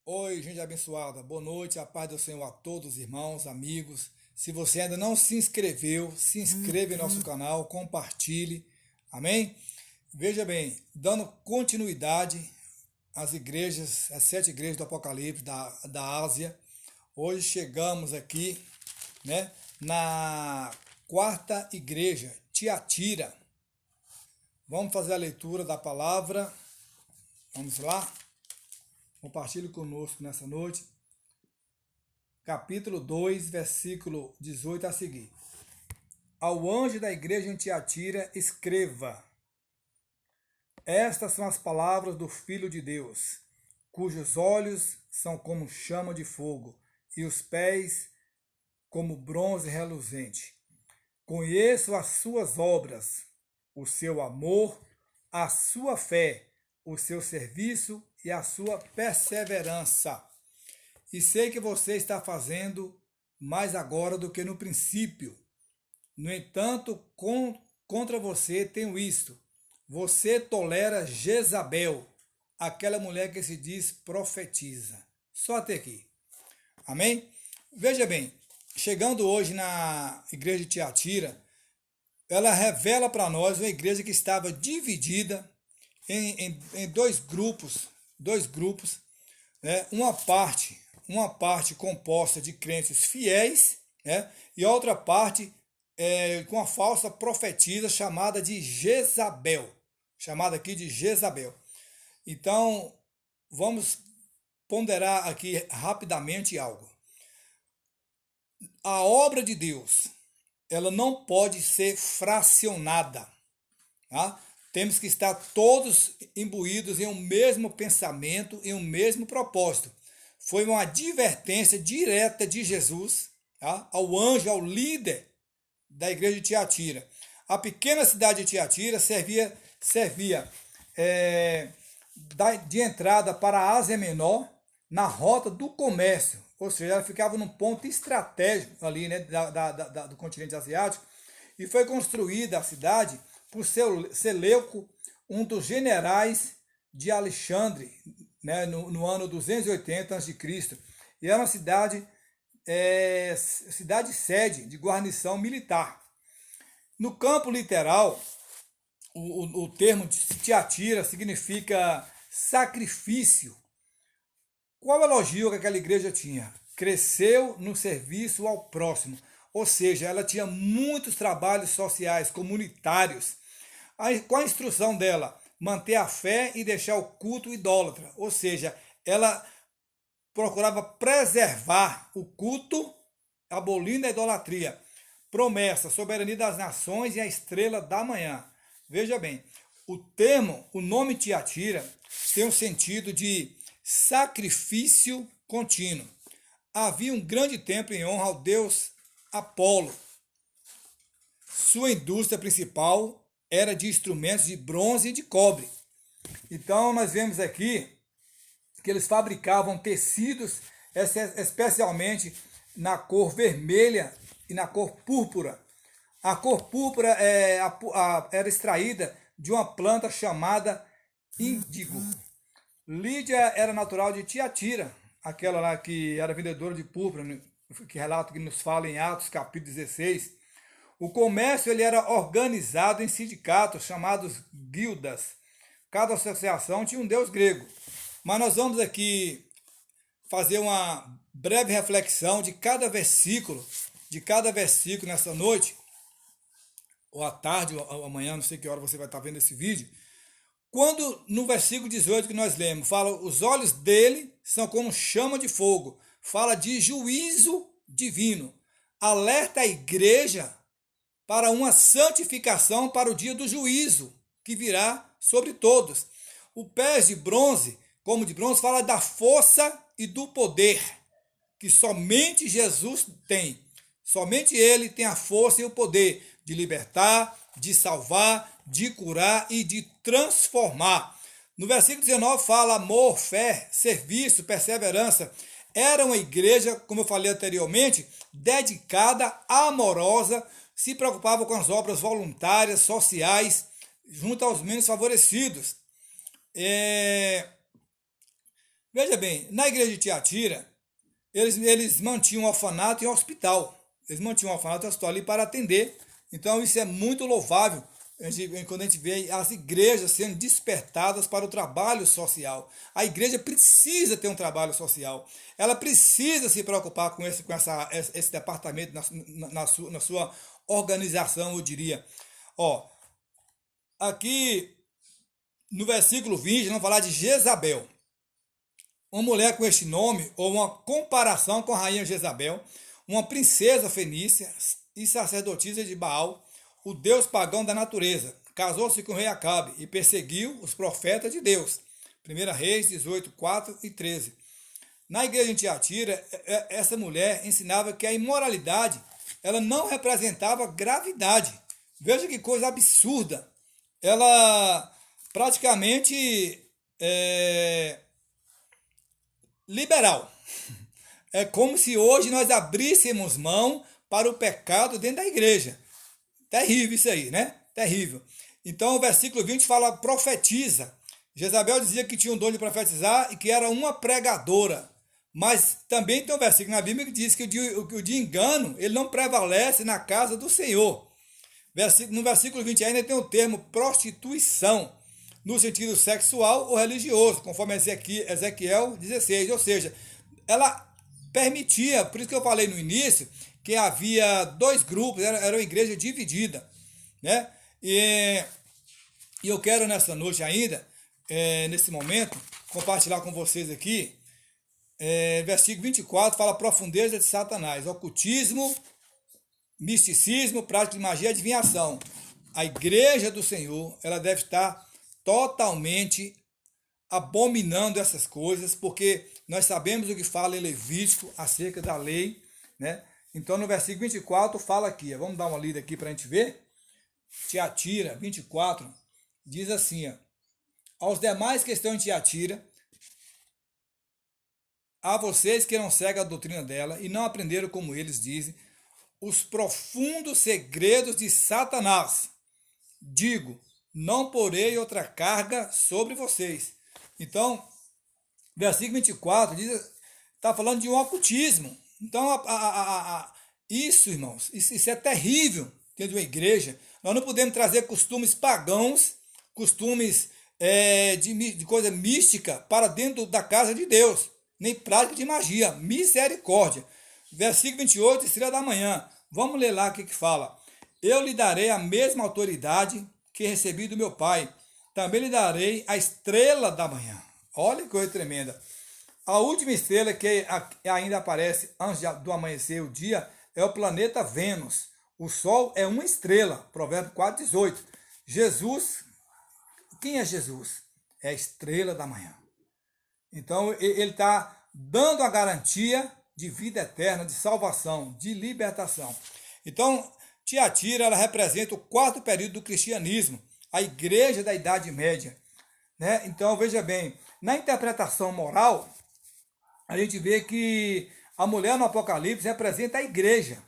Oi, gente abençoada. Boa noite, a paz do Senhor a todos, irmãos, amigos. Se você ainda não se inscreveu, se inscreva em nosso canal, compartilhe. Amém? Veja bem, dando continuidade às igrejas, às 7 igrejas do Apocalipse da Ásia. Hoje chegamos aqui, né, na quarta igreja, Tiatira. Vamos fazer a leitura da palavra. Vamos lá? Compartilhe conosco nessa noite. Capítulo 2, versículo 18 a seguir. Ao anjo da igreja em Tiatira, escreva: Estas são as palavras do Filho de Deus, cujos olhos são como chama de fogo e os pés como bronze reluzente. Conheço as suas obras, o seu amor, a sua fé, o seu serviço e a sua perseverança. E sei que você está fazendo mais agora do que no princípio. No entanto, contra você tenho isto: você tolera Jezabel, aquela mulher que se diz profetiza. Só até aqui. Amém? Veja bem, chegando hoje na igreja de Tiatira, ela revela para nós uma igreja que estava dividida em dois grupos, né? Uma parte composta de crentes fiéis, né? E outra parte com a falsa profetisa chamada de Jezabel, chamada aqui de Jezabel. Então, vamos ponderar aqui rapidamente algo. A obra de Deus, ela não pode ser fracionada, tá? Temos que estar todos imbuídos em um mesmo pensamento, em um mesmo propósito. Foi uma advertência direta de Jesus, tá, ao anjo, ao líder da igreja de Tiatira. A pequena cidade de Tiatira servia de entrada para a Ásia Menor na rota do comércio, ou seja, ela ficava num ponto estratégico ali, né, do continente asiático, e foi construída a cidade por Seleuco, um dos generais de Alexandre, né, no ano 280 a.C. E era uma cidade sede de guarnição militar. No campo literal, o termo Tiatira significa sacrifício. Qual elogio que aquela igreja tinha? Cresceu no serviço ao próximo, ou seja, ela tinha muitos trabalhos sociais, comunitários. Qual a instrução dela? Manter a fé e deixar o culto idólatra, ou seja, ela procurava preservar o culto, abolindo a idolatria. Promessa, soberania das nações e a estrela da manhã. Veja bem, o nome Tiatira tem um sentido de sacrifício contínuo. Havia um grande templo em honra ao deus Apolo. Sua indústria principal era de instrumentos de bronze e de cobre. Então nós vemos aqui que eles fabricavam tecidos especialmente na cor vermelha e na cor púrpura. A cor púrpura era extraída de uma planta chamada índigo. Lídia era natural de Tiatira, aquela lá que era vendedora de púrpura, que relato que nos fala em Atos capítulo 16. O comércio ele era organizado em sindicatos chamados guildas. Cada associação tinha um deus grego. Mas nós vamos aqui fazer uma breve reflexão de cada versículo nessa noite, ou à tarde, ou amanhã, não sei que hora você vai estar vendo esse vídeo. Quando no versículo 18 que nós lemos, fala: os olhos dele são como chama de fogo, fala de juízo divino, alerta a igreja para uma santificação para o dia do juízo, que virá sobre todos. O pés de bronze, como de bronze, fala da força e do poder, que somente Jesus tem. Somente ele tem a força e o poder de libertar, de salvar, de curar e de transformar. No versículo 19 fala amor, fé, serviço, perseverança. Era uma igreja, como eu falei anteriormente, dedicada, amorosa, se preocupava com as obras voluntárias, sociais, junto aos menos favorecidos. Veja bem, na igreja de Tiatira, eles mantinham um orfanato e um hospital. Eles mantinham um orfanato e um hospital ali para atender. Então isso é muito louvável quando a gente vê as igrejas sendo despertadas para o trabalho social. A igreja precisa ter um trabalho social. Ela precisa se preocupar com esse departamento na sua organização, eu diria. Ó, aqui no versículo 20, vamos falar de Jezabel. Uma mulher com este nome, ou uma comparação com a rainha Jezabel, uma princesa fenícia e sacerdotisa de Baal, o deus pagão da natureza. Casou-se com o rei Acabe e perseguiu os profetas de Deus. 1 Reis 18, 4 e 13. Na igreja de Tiatira, essa mulher ensinava que a imoralidade ela não representava gravidade. Veja que coisa absurda. Ela praticamente liberal. É como se hoje nós abríssemos mão para o pecado dentro da igreja. Terrível isso aí, né? Terrível. Então o versículo 20 fala, profetiza. Jezabel dizia que tinha um dom de profetizar e que era uma pregadora. Mas também tem um versículo na Bíblia que diz que o de engano ele não prevalece na casa do Senhor. No versículo 20 ainda tem o termo prostituição, no sentido sexual ou religioso, conforme Ezequiel 16. Ou seja, ela permitia, por isso que eu falei no início, que havia dois grupos, era uma igreja dividida, né? E eu quero nessa noite ainda, nesse momento, compartilhar com vocês aqui, versículo 24, fala profundeza de Satanás, ocultismo, misticismo, prática de magia e adivinhação. A igreja do Senhor, ela deve estar totalmente abominando essas coisas, porque nós sabemos o que fala em Levítico acerca da lei, né? Então no versículo 24 fala aqui, vamos dar uma lida aqui para a gente ver. Tiatira 24 diz assim, aos demais que estão em Tiatira, a vocês que não seguem a doutrina dela e não aprenderam como eles dizem, os profundos segredos de Satanás, digo, não porei outra carga sobre vocês. Então, versículo 24 está falando de um ocultismo. Então, isso, irmãos, isso é terrível dentro de uma igreja. Nós não podemos trazer costumes pagãos, costumes de coisa mística para dentro da casa de Deus, nem prática de magia. Misericórdia. Versículo 28, estrela da manhã. Vamos ler lá o que fala. Eu lhe darei a mesma autoridade que recebi do meu pai. Também lhe darei a estrela da manhã. Olha que coisa tremenda. A última estrela que ainda aparece antes do amanhecer o dia é o planeta Vênus. O Sol é uma estrela. Provérbio 4,18. Jesus, quem é Jesus? É a estrela da manhã. Então ele está dando a garantia de vida eterna, de salvação, de libertação. Então, Tiatira, ela representa o quarto período do cristianismo, a igreja da Idade Média, né? Então, veja bem, na interpretação moral, a gente vê que a mulher no Apocalipse representa a igreja,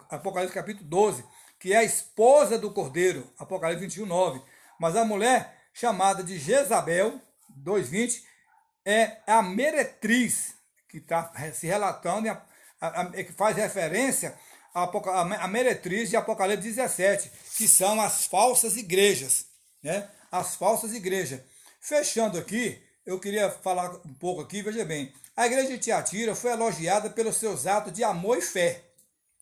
Apocalipse capítulo 12, que é a esposa do Cordeiro, Apocalipse 21, 9. Mas a mulher chamada de Jezabel, 2,20, é a meretriz, que está se relatando, que faz referência à meretriz de Apocalipse 17, que são as falsas igrejas, né? As falsas igrejas. Fechando aqui, eu queria falar um pouco aqui, veja bem, a igreja de Tiatira foi elogiada pelos seus atos de amor e fé.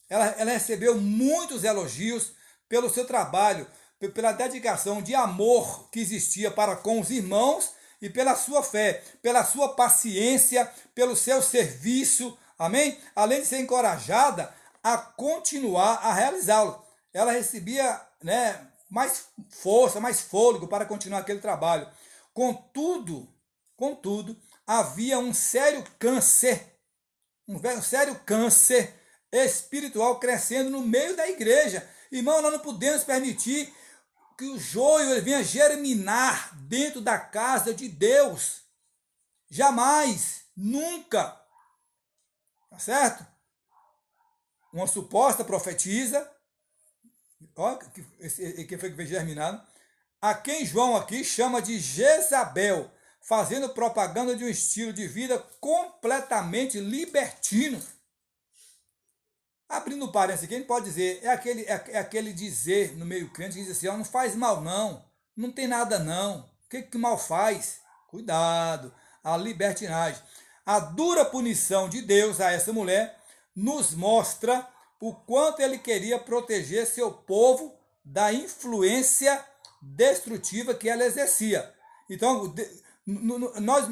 Ela recebeu muitos elogios pelo seu trabalho, pela dedicação de amor que existia para com os irmãos e pela sua fé, pela sua paciência, pelo seu serviço, amém? Além de ser encorajada a continuar a realizá-lo. Ela recebia, né, mais força, mais fôlego para continuar aquele trabalho. Contudo, havia um sério câncer espiritual crescendo no meio da igreja. Irmão, nós não podemos permitir que o joio venha germinar dentro da casa de Deus. Jamais, nunca. Tá certo? Uma suposta profetisa, ó, que foi que veio germinado, a quem João aqui chama de Jezabel, fazendo propaganda de um estilo de vida completamente libertino. Abrindo parênteses aqui, a gente pode dizer, é aquele dizer no meio crente que diz assim, não faz mal não tem nada não, o que mal faz? Cuidado, a libertinagem. A dura punição de Deus a essa mulher nos mostra o quanto ele queria proteger seu povo da influência destrutiva que ela exercia. Então,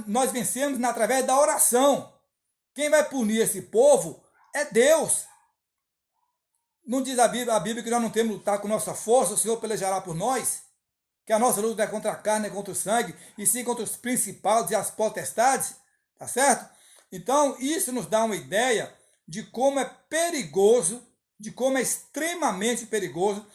nós vencemos através da oração. Quem vai punir esse povo é Deus. Não diz a Bíblia que nós não temos que lutar com nossa força, o Senhor pelejará por nós? Que a nossa luta não é contra a carne, é contra o sangue, e sim contra os principados e as potestades, tá certo? Então, isso nos dá uma ideia de como é perigoso, de como é extremamente perigoso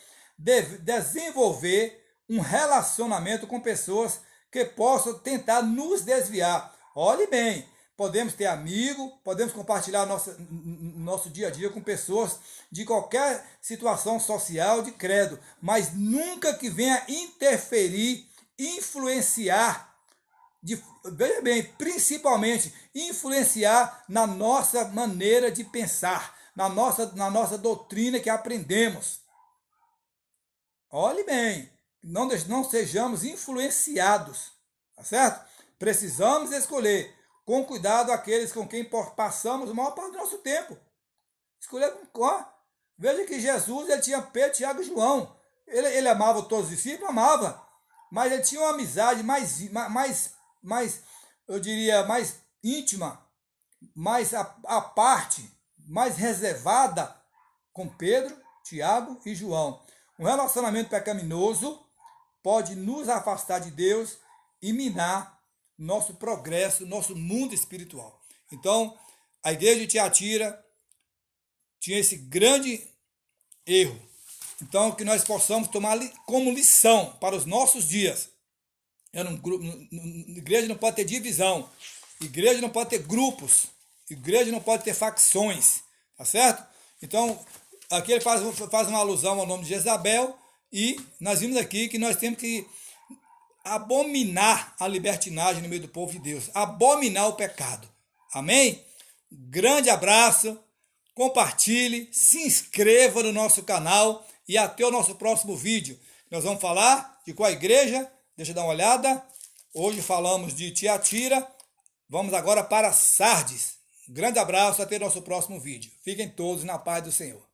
desenvolver um relacionamento com pessoas que possam tentar nos desviar. Olhe bem, podemos ter amigos, podemos compartilhar nosso dia a dia com pessoas de qualquer situação social, de credo, mas nunca que venha interferir, influenciar, veja bem, principalmente influenciar na nossa maneira de pensar, na nossa doutrina que aprendemos. Olhe bem, não sejamos influenciados, tá certo? Precisamos escolher com cuidado aqueles com quem passamos a maior parte do nosso tempo. Escolher com qual? Veja que Jesus ele tinha Pedro, Tiago e João. Ele amava todos os discípulos, amava. Mas ele tinha uma amizade mais eu diria, mais íntima, mais à parte, mais reservada com Pedro, Tiago e João. Um relacionamento pecaminoso pode nos afastar de Deus e minar nosso progresso, nosso mundo espiritual. Então, a igreja de Tiatira tinha esse grande erro. Então, que nós possamos tomar como lição para os nossos dias. Igreja não pode ter divisão, igreja não pode ter grupos, igreja não pode ter facções, tá certo? Então, aqui ele faz uma alusão ao nome de Jezabel e nós vimos aqui que nós temos que abominar a libertinagem no meio do povo de Deus, abominar o pecado. Amém? Grande abraço, compartilhe, se inscreva no nosso canal e até o nosso próximo vídeo. Nós vamos falar de qual igreja? Deixa eu dar uma olhada. Hoje falamos de Tiatira, vamos agora para Sardes. Grande abraço, até o nosso próximo vídeo. Fiquem todos na paz do Senhor.